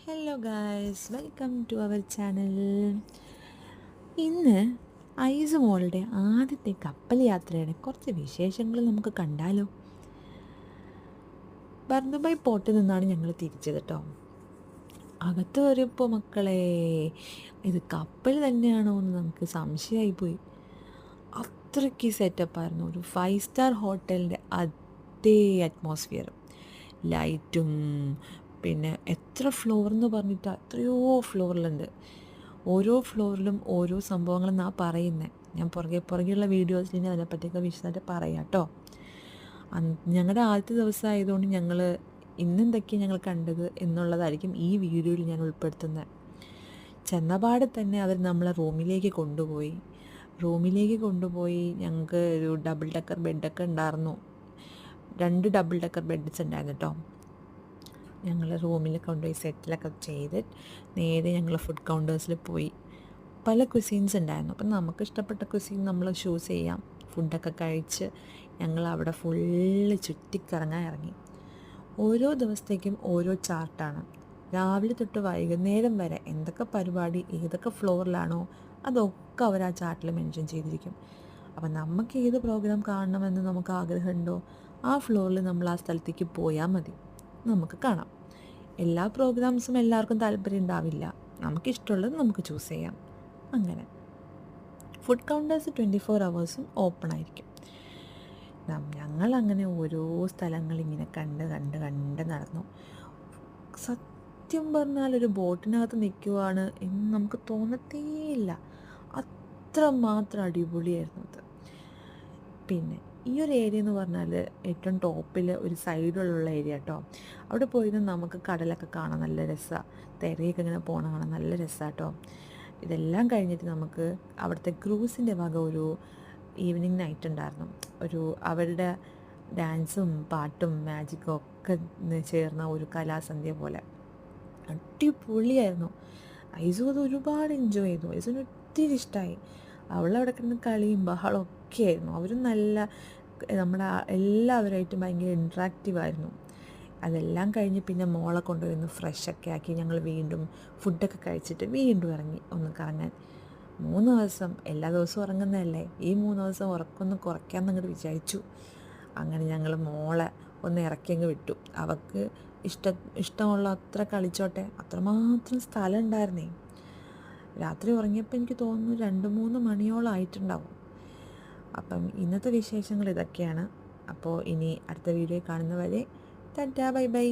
Hello guys, welcome to our channel. ഇന്ന് ഐസ് മോളുടെ ആദ്യത്തെ കപ്പൽ യാത്രയുടെ കുറച്ച് വിശേഷങ്ങൾ നമുക്ക് കണ്ടാലോ. ബർദുബായ് പോർട്ടിൽ നിന്നാണ് ഞങ്ങൾ തിരിച്ചത് കേട്ടോ. അകത്ത് കയറിയപ്പോൾ മക്കളെ, ഇത് കപ്പൽ തന്നെയാണോ എന്ന് നമുക്ക് സംശയമായിപ്പോയി. അത്രയ്ക്ക് സെറ്റപ്പായിരുന്നു. ഒരു 5 സ്റ്റാർ ഹോട്ടലിൻ്റെ അതേ അറ്റ്മോസ്ഫിയർ, ലൈറ്റും പിന്നെ എത്ര ഫ്ലോർ എന്ന് പറഞ്ഞിട്ട് എത്രയോ ഫ്ലോറിലുണ്ട്. ഓരോ ഫ്ലോറിലും ഓരോ സംഭവങ്ങളെന്നാണ് പറയുന്നത്. ഞാൻ പുറകെയുള്ള വീഡിയോസിൽ ഇനി അതിനെപ്പറ്റിയൊക്കെ വിശദമായിട്ട് പറയാം കേട്ടോ. ഞങ്ങളുടെ ആദ്യത്തെ ദിവസമായതുകൊണ്ട് ഞങ്ങൾ ഇന്നെന്തൊക്കെയാണ് ഞങ്ങൾ കണ്ടത് എന്നുള്ളതായിരിക്കും ഈ വീഡിയോയിൽ ഞാൻ ഉൾപ്പെടുത്തുന്നത്. ചെന്നപാട് തന്നെ അവർ നമ്മളെ റൂമിലേക്ക് കൊണ്ടുപോയി ഞങ്ങൾക്ക് ഒരു ഡബിൾ ഡെക്കർ ബെഡൊക്കെ ഉണ്ടായിരുന്നു. 2 ഡബിൾ ഡെക്കർ ബെഡ്സ് ഉണ്ടായിരുന്നു കേട്ടോ. ഞങ്ങൾ റൂമിൽ കൊണ്ടുപോയി സെറ്റിലൊക്കെ ചെയ്ത് നേരെ ഞങ്ങൾ ഫുഡ് കൗണ്ടേഴ്സിൽ പോയി. പല കുസീൻസ് ഉണ്ടായിരുന്നു. അപ്പം നമുക്ക് ഇഷ്ടപ്പെട്ട കുസീൻ നമ്മൾ ചൂസ് ചെയ്യാം. ഫുഡൊക്കെ കഴിച്ച് ഞങ്ങൾ അവിടെ ഫുള്ള് ചുറ്റിക്കറങ്ങാൻ ഇറങ്ങി. ഓരോ ദിവസത്തേക്കും ഓരോ ചാർട്ടാണ്. രാവിലെ തൊട്ട് വൈകുന്നേരം വരെ എന്തൊക്കെ പരിപാടി ഏതൊക്കെ ഫ്ലോറിലാണോ അതൊക്കെ അവർ ആ ചാർട്ടിൽ മെൻഷൻ ചെയ്തിരിക്കും. അപ്പം നമുക്ക് ഏത് പ്രോഗ്രാം കാണണമെന്ന് നമുക്ക് ആഗ്രഹമുണ്ടോ ആ ഫ്ലോറിൽ നമ്മൾ ആ സ്ഥലത്തേക്ക് പോയാൽ മതി, നമുക്ക് കാണാം. എല്ലാ പ്രോഗ്രാംസും എല്ലാവർക്കും താല്പര്യം ഉണ്ടാവില്ല. നമുക്കിഷ്ടമുള്ളത് നമുക്ക് ചൂസ് ചെയ്യാം. അങ്ങനെ ഫുഡ് കൗണ്ടേഴ്സ് 24 hours ഓപ്പൺ ആയിരിക്കും. ഞങ്ങളങ്ങനെ ഓരോ സ്ഥലങ്ങളിങ്ങനെ കണ്ട് നടന്നു. സത്യം പറഞ്ഞാൽ ഒരു ബോട്ടിനകത്ത് നിൽക്കുവാണ് എന്ന് നമുക്ക് തോന്നത്തേയില്ല. അത്രമാത്രം അടിപൊളിയായിരുന്നു അത്. പിന്നെ ഈ ഒരു ഏരിയ എന്ന് പറഞ്ഞാൽ ഏറ്റവും ടോപ്പിൽ ഒരു സൈഡിലുള്ള ഏരിയ കേട്ടോ. അവിടെ പോയിരുന്ന് നമുക്ക് കടലൊക്കെ കാണാൻ നല്ല രസമാണ്. തിരയൊക്കെ ഇങ്ങനെ പോകണ കാണാൻ നല്ല രസമാണ് കേട്ടോ. ഇതെല്ലാം കഴിഞ്ഞിട്ട് നമുക്ക് അവിടുത്തെ ക്രൂസിൻ്റെ വക ഒരു ഈവനിങ് നൈറ്റ് ഉണ്ടായിരുന്നു. അവരുടെ ഡാൻസും പാട്ടും മാജിക്കും ഒക്കെ ചേർന്ന ഒരു കലാസന്ധ്യ പോലെ അടിപൊളിയായിരുന്നു. ഐസു അത് ഒരുപാട് എൻജോയ് ചെയ്തു. ഐസുവിന് ഒത്തിരി ഇഷ്ടമായി. അവളവിടെ കിടന്ന് കളിയും ബഹളം ഒക്കെ ആയിരുന്നു. അവരും നമ്മുടെ എല്ലാവരുമായിട്ടും ഭയങ്കര ഇൻട്രാക്റ്റീവായിരുന്നു. അതെല്ലാം കഴിഞ്ഞ് പിന്നെ മോളെ കൊണ്ടുപോയി ഫ്രഷൊക്കെ ആക്കി ഞങ്ങൾ വീണ്ടും ഫുഡൊക്കെ കഴിച്ചിട്ട് വീണ്ടും ഇറങ്ങി ഒന്ന് കറങ്ങാൻ. 3 ദിവസം എല്ലാ ദിവസവും ഉറങ്ങുന്നതല്ലേ, ഈ 3 ദിവസം ഉറക്കൊന്ന് കുറയ്ക്കാമെന്ന് അങ്ങോട്ട് വിചാരിച്ചു. അങ്ങനെ ഞങ്ങൾ മോളെ ഒന്ന് ഇറക്കിയങ്ങ് വിട്ടു. അവൾക്ക് ഇഷ്ടമുള്ള അത്ര കളിച്ചോട്ടെ, അത്രമാത്രം സ്ഥലം ഉണ്ടായിരുന്നേ. രാത്രി ഉറങ്ങിയപ്പോൾ എനിക്ക് തോന്നുന്നു 2-3 മണിയോളം ആയിട്ടുണ്ടാവും. അപ്പം ഇന്നത്തെ വിശേഷങ്ങൾ ഇതൊക്കെയാണ്. അപ്പോൾ ഇനി അടുത്ത വീഡിയോ കാണുന്നവരെ ടാറ്റാ ബൈ ബൈ.